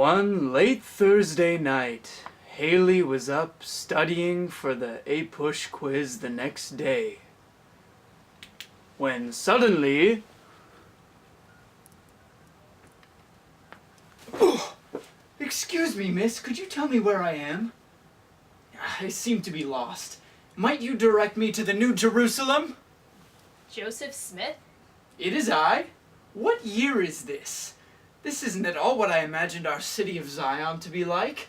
One late Thursday night, Hailey was up studying for the APUSH quiz the next day, when suddenly... Oh, excuse me, miss, could you tell me where I am? I seem to be lost. Might you direct me to the New Jerusalem? Joseph Smith? It is I. What year is this? This isn't at all what I imagined our city of Zion to be like.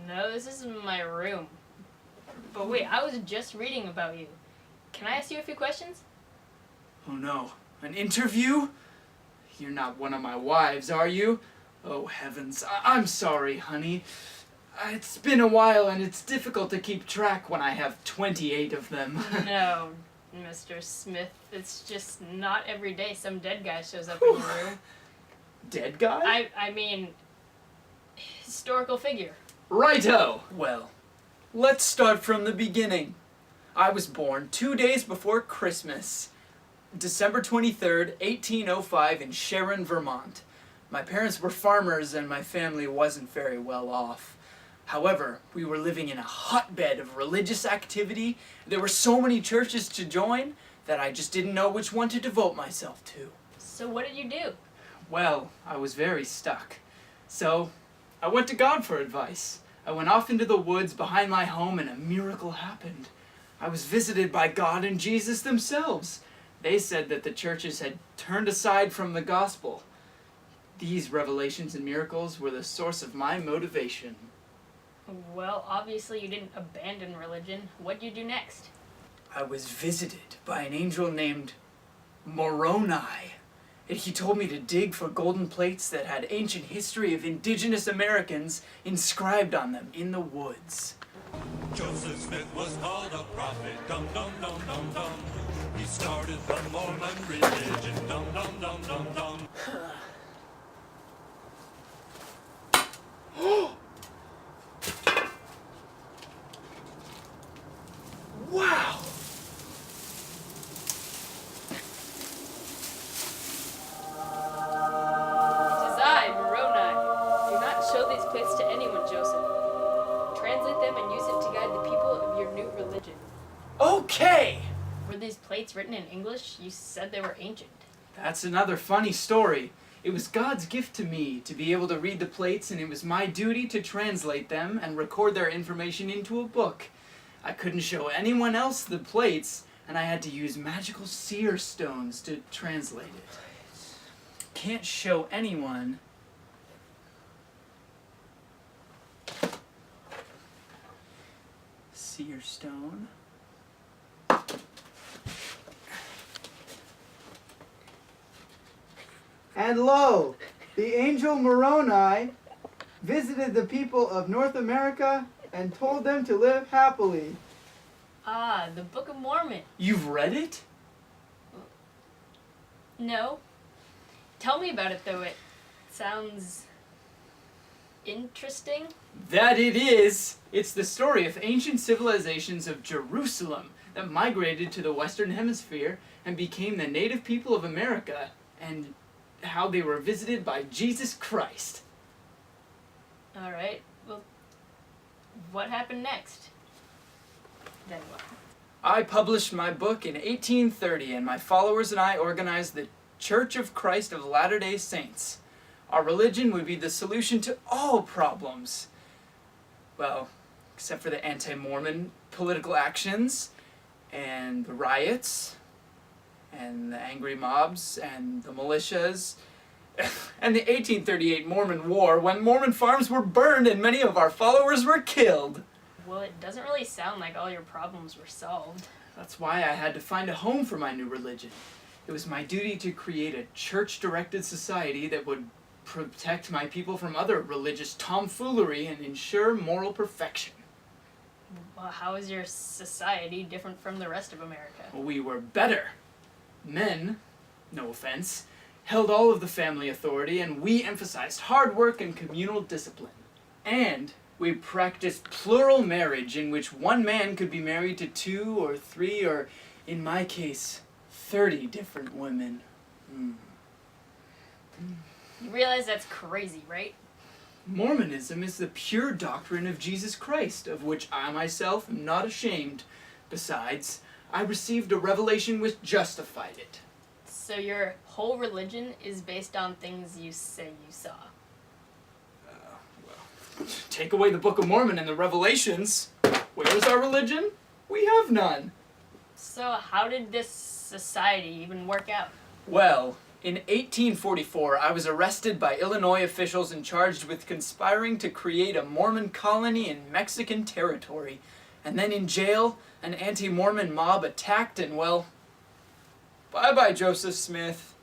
No, this isn't my room. But wait, I was just reading about you. Can I ask you a few questions? Oh no, an interview? You're not one of my wives, are you? Oh heavens, I'm sorry, honey. It's been a while and it's difficult to keep track when I have 28 of them. No, Mr. Smith, it's just not every day some dead guy shows up in your room. Dead guy? I mean, historical figure. Righto! Well, let's start from the beginning. I was born 2 days before Christmas, December 23rd, 1805 in Sharon, Vermont. My parents were farmers and my family wasn't very well off. However, we were living in a hotbed of religious activity. There were so many churches to join that I just didn't know which one to devote myself to. So what did you do? Well, I was very stuck. So, I went to God for advice. I went off into the woods behind my home and a miracle happened. I was visited by God and Jesus themselves. They said that the churches had turned aside from the gospel. These revelations and miracles were the source of my motivation. Well, obviously you didn't abandon religion. What'd you do next? I was visited by an angel named Moroni. And he told me to dig for golden plates that had ancient history of indigenous Americans inscribed on them in the woods. Joseph Smith was called a prophet, dum dum dum dum dum. He started the Mormon religion, dum dum dum dum dum. Wow! Show these plates to anyone, Joseph. Translate them and use it to guide the people of your new religion. Okay! Were these plates written in English? You said they were ancient. That's another funny story. It was God's gift to me to be able to read the plates, and it was my duty to translate them and record their information into a book. I couldn't show anyone else the plates, and I had to use magical seer stones to translate it. Can't show anyone. Seer stone. And lo, the angel Moroni visited the people of North America and told them to live happily. Ah, the Book of Mormon. You've read it? No. Tell me about it, though. It sounds interesting. That it is! It's the story of ancient civilizations of Jerusalem that migrated to the Western Hemisphere and became the native people of America, and how they were visited by Jesus Christ. Alright, well, what happened next? Then what? I published my book in 1830, and my followers and I organized the Church of Christ of Latter-day Saints. Our religion would be the solution to all problems. Well, except for the anti-Mormon political actions, and the riots, and the angry mobs, and the militias, and the 1838 Mormon War, when Mormon farms were burned and many of our followers were killed. Well, it doesn't really sound like all your problems were solved. That's why I had to find a home for my new religion. It was my duty to create a church-directed society that would protect my people from other religious tomfoolery and ensure moral perfection. Well, how is your society different from the rest of America? We were better. Men, no offense, held all of the family authority, and we emphasized hard work and communal discipline. And we practiced plural marriage, in which one man could be married to 2 or 3 or, in my case, 30 different women. You realize that's crazy, right? Mormonism is the pure doctrine of Jesus Christ, of which I myself am not ashamed. Besides, I received a revelation which justified it. So your whole religion is based on things you say you saw. Take away the Book of Mormon and the Revelations. Where is our religion? We have none. So how did this society even work out? Well, in 1844, I was arrested by Illinois officials and charged with conspiring to create a Mormon colony in Mexican territory. And then in jail, an anti-Mormon mob attacked and, well, bye-bye, Joseph Smith.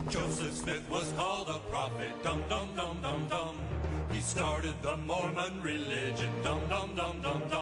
Joseph Smith was called a prophet. Dum dum dum dum dum. He started the Mormon religion. Dum dum.